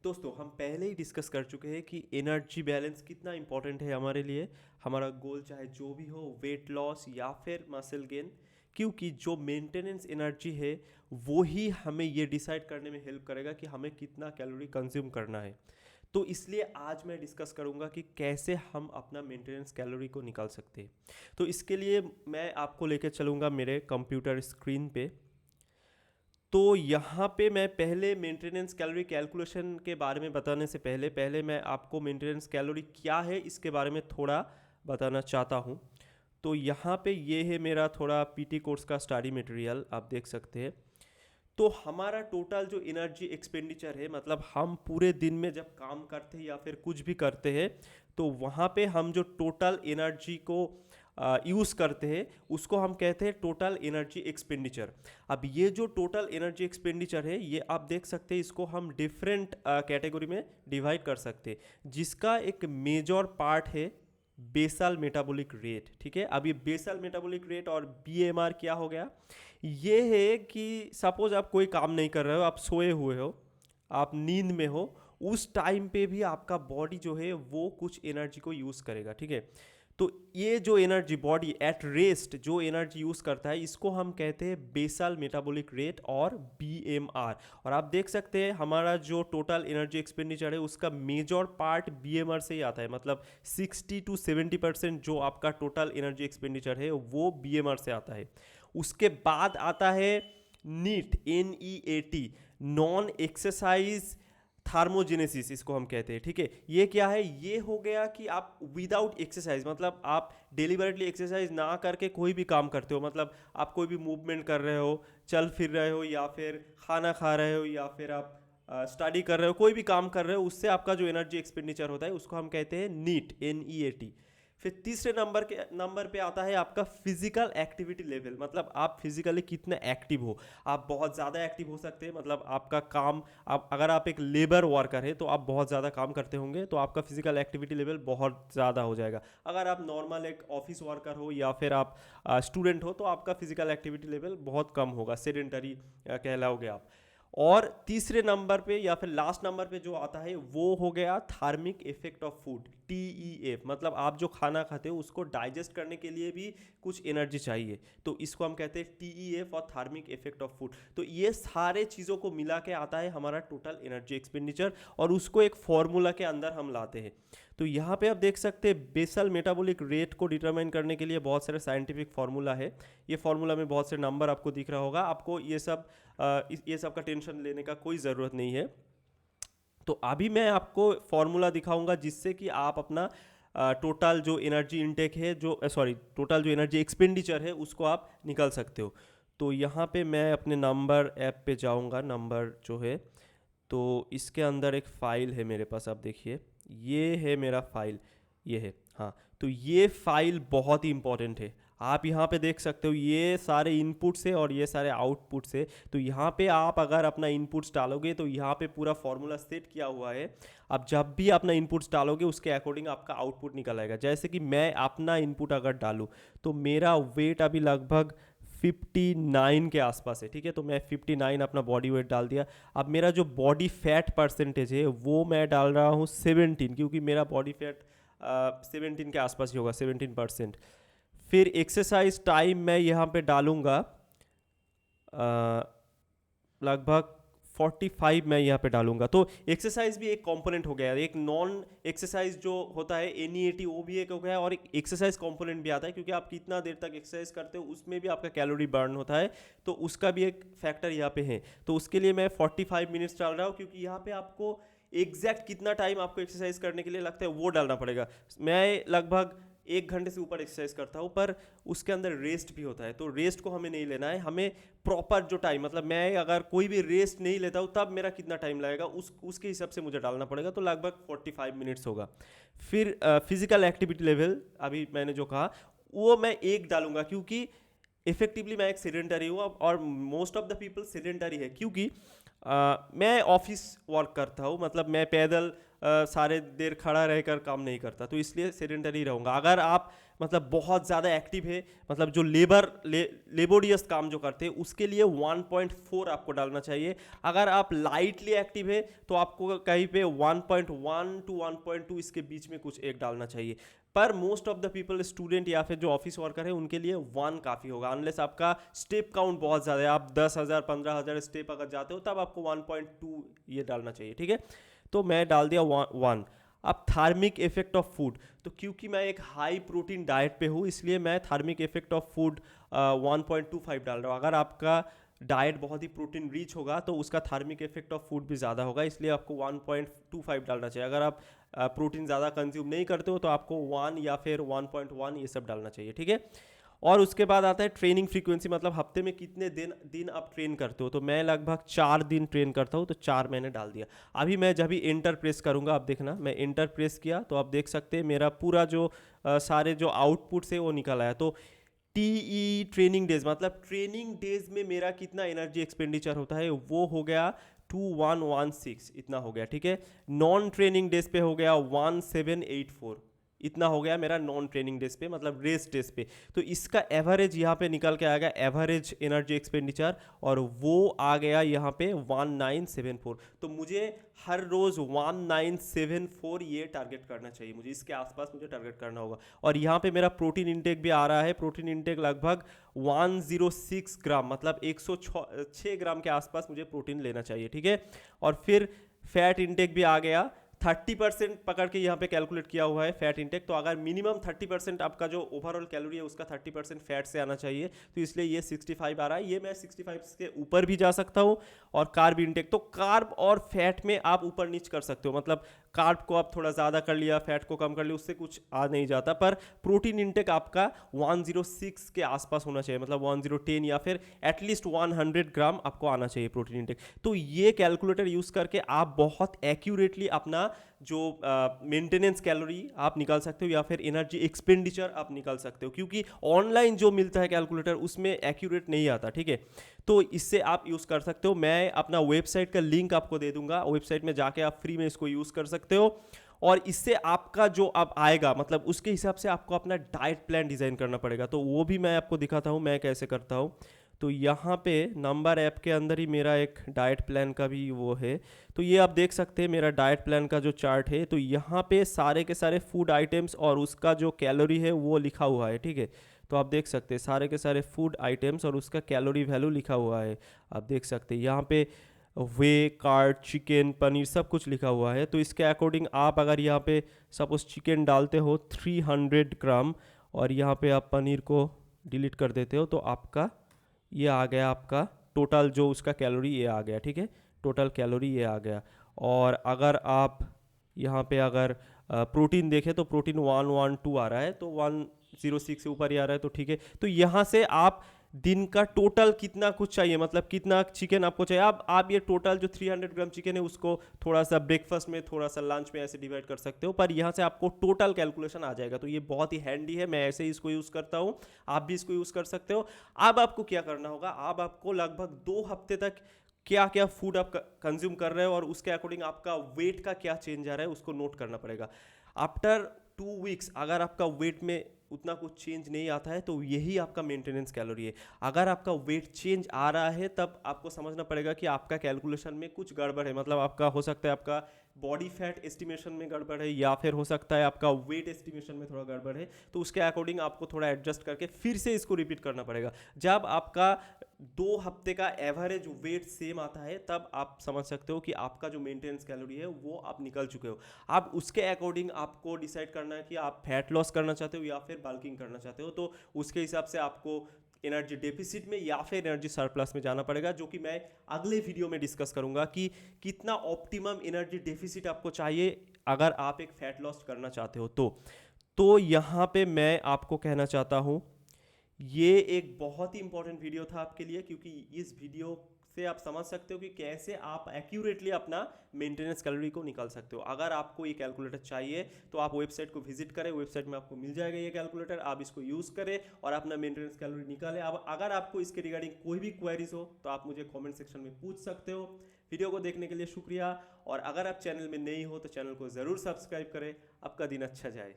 दोस्तों हम पहले ही डिस्कस कर चुके हैं कि एनर्जी बैलेंस कितना इंपॉर्टेंट है हमारे लिए। हमारा गोल चाहे जो भी हो, वेट लॉस या फिर मसल गेन, क्योंकि जो मेंटेनेंस एनर्जी है वो ही हमें ये डिसाइड करने में हेल्प करेगा कि हमें कितना कैलोरी कंज्यूम करना है। तो इसलिए आज मैं डिस्कस करूंगा कि कैसे हम अपना मेंटेनेंस कैलोरी को निकाल सकते हैं। तो इसके लिए मैं आपको लेकर चलूँगा मेरे कंप्यूटर स्क्रीन पे। तो यहाँ पे मैं पहले मेंटेनेंस कैलोरी कैलकुलेशन के बारे में बताने से पहले मैं आपको मेंटेनेंस कैलोरी क्या है इसके बारे में थोड़ा बताना चाहता हूँ। तो यहाँ पे ये है मेरा थोड़ा पीटी कोर्स का स्टडी मटेरियल, आप देख सकते हैं। तो हमारा टोटल जो एनर्जी एक्सपेंडिचर है, मतलब हम पूरे दिन में जब काम करते हैं या फिर कुछ भी करते हैं, तो वहाँ पे हम जो टोटल एनर्जी को यूज़ करते हैं उसको हम कहते हैं टोटल एनर्जी एक्सपेंडिचर। अब ये जो टोटल एनर्जी एक्सपेंडिचर है ये आप देख सकते हैं, इसको हम डिफरेंट कैटेगरी में डिवाइड कर सकते हैं, जिसका एक मेजर पार्ट है बेसल मेटाबॉलिक रेट। ठीक है, अब ये बेसल मेटाबॉलिक रेट और बीएमआर क्या हो गया, ये है कि सपोज आप कोई काम नहीं कर रहे हो, आप सोए हुए हो, आप नींद में हो, उस टाइम पे भी आपका बॉडी जो है वो कुछ एनर्जी को यूज़ करेगा। ठीक है, तो ये जो एनर्जी बॉडी एट रेस्ट जो एनर्जी यूज़ करता है इसको हम कहते हैं बेसल मेटाबॉलिक रेट और बीएमआर। और आप देख सकते हैं हमारा जो टोटल एनर्जी एक्सपेंडिचर है उसका मेजर पार्ट बीएमआर से ही आता है, मतलब 60 to 70% जो आपका टोटल एनर्जी एक्सपेंडिचर है वो बीएमआर से आता है। उसके बाद आता है नीट, NEAT, नॉन एक्सरसाइज थार्मोजेनेसिस, इसको हम कहते हैं। ठीक है, ये क्या है, ये हो गया कि आप विदाउट एक्सरसाइज, मतलब आप डेलिबरेटली एक्सरसाइज ना करके कोई भी काम करते हो, मतलब आप कोई भी मूवमेंट कर रहे हो, चल फिर रहे हो या फिर खाना खा रहे हो या फिर आप स्टडी कर रहे हो, कोई भी काम कर रहे हो, उससे आपका जो एनर्जी एक्सपेंडिचर होता है उसको हम कहते हैं नीट, NEAT। फिर तीसरे नंबर पे आता है आपका फिजिकल एक्टिविटी लेवल, मतलब आप फिजिकली कितने एक्टिव हो। आप बहुत ज़्यादा एक्टिव हो सकते हैं, मतलब आपका काम, आप अगर आप एक लेबर वर्कर है तो आप बहुत ज़्यादा काम करते होंगे तो आपका फिजिकल एक्टिविटी लेवल बहुत ज़्यादा हो जाएगा। अगर आप नॉर्मल एक ऑफिस वर्कर हो या फिर आप स्टूडेंट हो तो आपका फिजिकल एक्टिविटी लेवल बहुत कम होगा, सेडेंटरी कहलाओगे आप। और तीसरे नंबर पे या फिर लास्ट नंबर पे जो आता है वो हो गया थार्मिक इफेक्ट ऑफ फूड, TEF, मतलब आप जो खाना खाते हो उसको डाइजेस्ट करने के लिए भी कुछ एनर्जी चाहिए, तो इसको हम कहते हैं TEF और थार्मिक इफेक्ट ऑफ फूड। तो ये सारे चीज़ों को मिला के आता है हमारा टोटल एनर्जी एक्सपेंडिचर, और उसको एक फॉर्मूला के अंदर हम लाते हैं। तो यहाँ पे आप देख सकते हैं बेसल मेटाबॉलिक रेट को डिटरमाइन करने के लिए बहुत सारे साइंटिफिक फार्मूला है। ये फार्मूला में बहुत से नंबर आपको दिख रहा होगा, आपको ये सब का टेंशन लेने का कोई ज़रूरत नहीं है। तो अभी मैं आपको फॉर्मूला दिखाऊंगा जिससे कि आप अपना टोटल जो एनर्जी इनटेक है, जो टोटल जो एनर्जी एक्सपेंडिचर है उसको आप निकाल सकते हो। तो यहाँ पे मैं अपने नंबर ऐप पे जाऊँगा, नंबर जो है, तो इसके अंदर एक फ़ाइल है मेरे पास, आप देखिए ये है मेरा फाइल, ये है। हाँ, तो ये फाइल बहुत ही इंपॉर्टेंट है। आप यहाँ पे देख सकते हो ये सारे इनपुट्स है और ये सारे आउटपुट्स है। तो यहाँ पे आप अगर अपना इनपुट्स डालोगे तो यहाँ पे पूरा फॉर्मूला सेट किया हुआ है। अब जब भी अपना इनपुट्स डालोगे उसके अकॉर्डिंग आपका आउटपुट निकल आएगा। जैसे कि मैं अपना इनपुट अगर डालूँ तो मेरा वेट अभी लगभग 59 के आसपास है। ठीक है, तो मैं 59 अपना बॉडी वेट डाल दिया। अब मेरा जो बॉडी फैट परसेंटेज है वो मैं डाल रहा हूँ 17, क्योंकि मेरा बॉडी फैट 17 के आसपास ही होगा, 17%। फिर एक्सरसाइज टाइम मैं यहाँ पे डालूँगा लगभग 45 मैं यहाँ पे डालूंगा। तो एक्सरसाइज भी एक कंपोनेंट हो गया है। एक नॉन एक्सरसाइज जो होता है NEAT वो भी एक हो गया, और एक एक्सरसाइज कंपोनेंट भी आता है, क्योंकि आप कितना देर तक एक्सरसाइज करते हो उसमें भी आपका कैलोरी बर्न होता है, तो उसका भी एक फैक्टर यहाँ पे है। तो उसके लिए मैं 45 मिनट्स डाल रहा हूँ, क्योंकि यहाँ पे आपको एग्जैक्ट कितना टाइम आपको एक्सरसाइज करने के लिए लगता है वो डालना पड़ेगा। मैं लगभग 1 घंटे से ऊपर एक्सरसाइज करता हूँ, पर उसके अंदर रेस्ट भी होता है, तो रेस्ट को हमें नहीं लेना है। हमें प्रॉपर जो टाइम, मतलब मैं अगर कोई भी रेस्ट नहीं लेता हूँ तब मेरा कितना टाइम लगेगा उसके हिसाब से मुझे डालना पड़ेगा, तो लगभग 45 मिनट्स होगा। फिर फिजिकल एक्टिविटी लेवल अभी मैंने जो कहा वो मैं 1 डालूंगा, क्योंकि इफेक्टिवली मैं एक सेडेंटरी हूँ, और most of the people sedentary है, क्योंकि मैं ऑफिस वर्क करता हूँ, मतलब मैं पैदल सारे देर खड़ा रहकर काम नहीं करता, तो इसलिए सेडेंटरी रहूँगा। अगर आप मतलब बहुत ज़्यादा एक्टिव है, मतलब जो लेबोरियस काम जो करते हैं उसके लिए 1.4 आपको डालना चाहिए। अगर आप लाइटली एक्टिव है तो आपको कहीं पे 1.1 टू 1.2 इसके बीच में कुछ एक डालना चाहिए। पर most of the people, student या फिर जो ऑफिस वर्कर है, उनके लिए 1 काफ़ी होगा, अनलेस आपका स्टेप काउंट बहुत ज़्यादा है, आप 10,000 15,000 स्टेप अगर जाते हो तब आपको 1.2 ये डालना चाहिए, ठीक है। तो मैं डाल दिया 1। अब थार्मिक इफेक्ट ऑफ फूड, तो क्योंकि मैं एक हाई प्रोटीन डाइट पे हूँ इसलिए मैं थार्मिक इफेक्ट ऑफ फूड 1.25 डाल रहा हूँ। अगर आपका डाइट बहुत ही प्रोटीन रिच होगा तो उसका थार्मिक इफेक्ट ऑफ फूड भी ज़्यादा होगा, इसलिए आपको 1.25 डालना चाहिए। अगर आप प्रोटीन ज़्यादा कंज्यूम नहीं करते हो तो आपको 1 या फिर 1.1 ये सब डालना चाहिए, ठीक है। और उसके बाद आता है ट्रेनिंग फ्रीक्वेंसी, मतलब हफ्ते में कितने दिन आप ट्रेन करते हो। तो मैं लगभग 4 दिन ट्रेन करता हूँ, तो 4 मैंने डाल दिया। अभी मैं जब भी एंटर प्रेस करूँगा, आप देखना, मैं एंटर प्रेस किया तो आप देख सकते हैं मेरा पूरा जो सारे जो आउटपुट्स है वो निकल आया। तो टीई ट्रेनिंग डेज, मतलब ट्रेनिंग डेज में मेरा कितना एनर्जी एक्सपेंडिचर होता है वो हो गया 2116, इतना हो गया, ठीक है। नॉन ट्रेनिंग डेज पे हो गया 1784, इतना हो गया मेरा नॉन ट्रेनिंग डेज पे, मतलब रेस्ट डेज पे। तो इसका एवरेज यहाँ पे निकल के आ गया, एवरेज एनर्जी एक्सपेंडिचर, और वो आ गया यहाँ पे 1974। तो मुझे हर रोज़ 1974 ये टारगेट करना चाहिए, मुझे इसके आसपास मुझे टारगेट करना होगा। और यहाँ पे मेरा प्रोटीन इंटेक भी आ रहा है, प्रोटीन इंटेक लगभग 106 ग्राम, मतलब 106 ग्राम के आसपास मुझे प्रोटीन लेना चाहिए, ठीक है। और फिर फैट इंटेक भी आ गया, 30% पकड़ के यहाँ पे कैलकुलेट किया हुआ है फैट इंटेक। तो अगर मिनिमम 30% आपका जो ओवरऑल कैलोरी है उसका 30% फैट से आना चाहिए, तो इसलिए ये 65 आ रहा है। ये मैं 65 के ऊपर भी जा सकता हूँ। और कार्ब इंटेक, तो कार्ब और फैट में आप ऊपर नीच कर सकते हो, मतलब कार्ब को आप थोड़ा ज़्यादा कर लिया, फैट को कम कर लिया, उससे कुछ आ नहीं जाता। पर प्रोटीन इंटेक आपका 106 के आसपास होना चाहिए, मतलब 1010 या फिर एटलीस्ट 100 ग्राम आपको आना चाहिए प्रोटीन इंटेक। तो ये कैलकुलेटर यूज़ करके आप बहुत एक्यूरेटली अपना जो मेंटेनेंस कैलोरी आप निकाल सकते हो या फिर एनर्जी एक्सपेंडिचर आप निकाल सकते हो, क्योंकि ऑनलाइन जो मिलता है कैलकुलेटर उसमें एक्यूरेट नहीं आता, ठीक है। तो इससे आप यूज़ कर सकते हो। मैं अपना वेबसाइट का लिंक आपको दे दूंगा, वेबसाइट में जाके आप फ्री में इसको यूज़ कर सकते हो। और इससे आपका जो अब आएगा, मतलब उसके हिसाब से आपको अपना डाइट प्लान डिज़ाइन करना पड़ेगा। तो वो भी मैं आपको दिखाता हूँ मैं कैसे करता हूँ। तो यहाँ पे नंबर ऐप के अंदर ही मेरा एक डाइट प्लान का भी वो है। तो ये आप देख सकते हैं मेरा डाइट प्लान का जो चार्ट है। तो यहाँ पे सारे के सारे फूड आइटम्स और उसका जो कैलोरी है वो लिखा हुआ है, ठीक है। तो आप देख सकते हैं सारे के सारे फूड आइटम्स और उसका कैलोरी वैल्यू लिखा हुआ है। आप देख सकते हैं यहाँ पे वे, कार्ड, चिकन, पनीर सब कुछ लिखा हुआ है। तो इसके अकॉर्डिंग आप अगर यहाँ पे सपोज चिकन डालते हो 300 ग्राम और यहाँ पे आप पनीर को डिलीट कर देते हो, तो आपका ये आ गया, आपका टोटल जो उसका कैलोरी ये आ गया, ठीक है। टोटल कैलोरी ये आ गया। और अगर आप यहाँ पे अगर प्रोटीन देखें तो प्रोटीन 112 आ रहा है, तो 106 से ऊपर ही आ रहा है, तो ठीक है। तो यहाँ से आप दिन का टोटल कितना कुछ चाहिए, मतलब कितना चिकन आपको चाहिए, आप ये टोटल जो 300 ग्राम चिकन है उसको थोड़ा सा ब्रेकफास्ट में, थोड़ा सा लंच में ऐसे डिवाइड कर सकते हो। पर यहाँ से आपको टोटल कैलकुलेशन आ जाएगा। तो ये बहुत ही हैंडी है, मैं ऐसे ही इसको यूज़ करता हूँ, आप भी इसको यूज़ कर सकते हो। अब आपको क्या करना होगा, अब आपको लगभग 2 हफ्ते तक क्या क्या फूड आप कंज्यूम कर रहे हो और उसके अकॉर्डिंग आपका वेट का क्या चेंज आ रहा है उसको नोट करना पड़ेगा। आफ्टर 2 वीक्स अगर आपका वेट में उतना कुछ चेंज नहीं आता है तो यही आपका मेंटेनेंस कैलोरी है। अगर आपका वेट चेंज आ रहा है तब आपको समझना पड़ेगा कि आपका कैलकुलेशन में कुछ गड़बड़ है, मतलब आपका हो सकता है आपका बॉडी फैट एस्टिमेशन में गड़बड़ है या फिर हो सकता है आपका वेट एस्टिमेशन में थोड़ा गड़बड़ है। तो उसके अकॉर्डिंग आपको थोड़ा एडजस्ट करके फिर से इसको रिपीट करना पड़ेगा। जब आपका 2 हफ्ते का एवरेज वेट सेम आता है तब आप समझ सकते हो कि आपका जो मेंटेनेंस कैलोरी है वो आप निकल चुके हो। अब उसके अकॉर्डिंग आपको डिसाइड करना है कि आप फैट लॉस करना चाहते हो या फिर बल्किंग करना चाहते हो। तो उसके हिसाब से आपको एनर्जी डेफिसिट में या फिर एनर्जी सरप्लस में जाना पड़ेगा, जो कि मैं अगले वीडियो में डिस्कस करूंगा कि कितना ऑप्टिमम एनर्जी डेफिसिट आपको चाहिए अगर आप एक फैट लॉस करना चाहते हो। तो यहाँ पे मैं आपको कहना चाहता हूँ ये एक बहुत ही इंपॉर्टेंट वीडियो था आपके लिए, क्योंकि इस वीडियो से आप समझ सकते हो कि कैसे आप एक्यूरेटली अपना मेंटेनेंस कैलोरी को निकाल सकते हो। अगर आपको ये कैलकुलेटर चाहिए तो आप वेबसाइट को विजिट करें, वेबसाइट में आपको मिल जाएगा ये कैलकुलेटर, आप इसको यूज़ करें और अपना मेंटेनेंस कैलोरी निकालें। अब अगर आपको इसके रिगार्डिंग कोई भी क्वेरीज हो तो आप मुझे कॉमेंट सेक्शन में पूछ सकते हो। वीडियो को देखने के लिए शुक्रिया, और अगर आप चैनल में नए हो तो चैनल को ज़रूर सब्सक्राइब करें। आपका दिन अच्छा जाए।